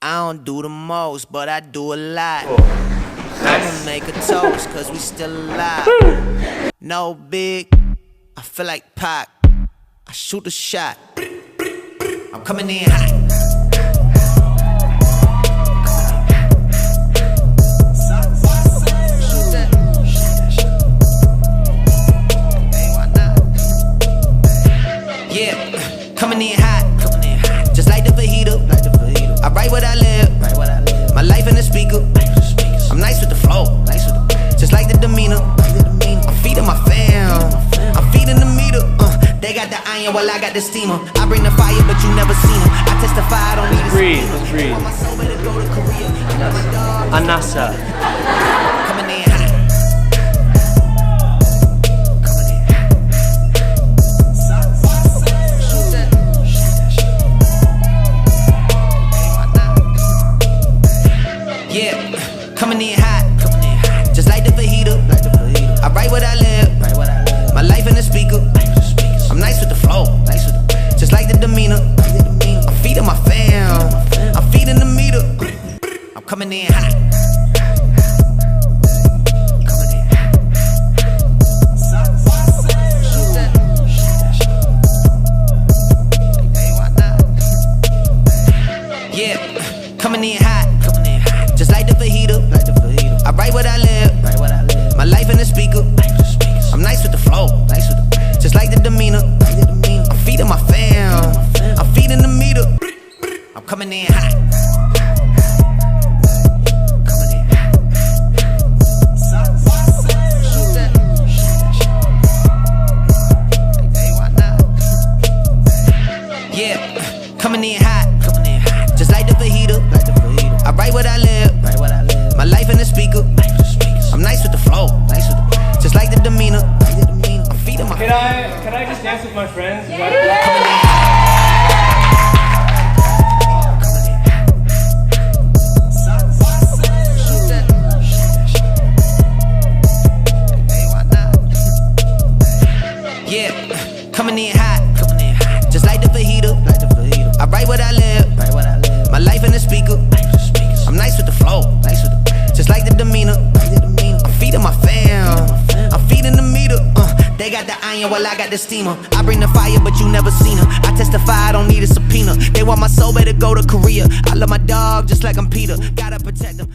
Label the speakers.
Speaker 1: I don't do the most, but I do a lot. I'ma make a toast, cause we still alive. No big, I feel like Pac. I shoot a shot. I'm coming in hot. Yeah, coming in hot. Just like the fajita. I write what I live. My life in the speaker. I'm nice with the flow. Just like the demeanor. I'm feeding my fam. I'm feeding the meter. They got the iron while I got the steamer. I bring the fire, but you never seen them. I testify, I don't need to
Speaker 2: breathe, let's breathe. Anasa.
Speaker 1: Coming in hot. Yeah, coming in hot, just like the fajita. I write what I live, my life in the speaker. I'm nice with the flow, just like the demeanor. I'm feeding my fam, I'm feeding the meter. I'm coming in hot. Yeah, coming in hot. Just like the fajita. I write what I live. My life in the speaker. I'm nice with the flow. Just like the demeanor. I'm feeding my fam. I'm feeding the meter. I'm coming in hot. Yeah, coming in hot. Just like the fajita. I write what I live. My life in the speaker. I'm nice with the flow. Just like the demeanor. I'm feeding my.
Speaker 2: Can I just dance with my friends?
Speaker 1: Yeah, coming in hot. Just like the fajita. I write what I live. My life in the speaker. I'm nice with the flow. Just like the demeanor. I'm feeding my fam. I'm feeding the meter. They got the iron while I got the steamer. I bring the fire, but you never seen her. I testify, I don't need a subpoena. They want my soul, better go to Korea. I love my dog just like I'm Peter. Gotta protect them.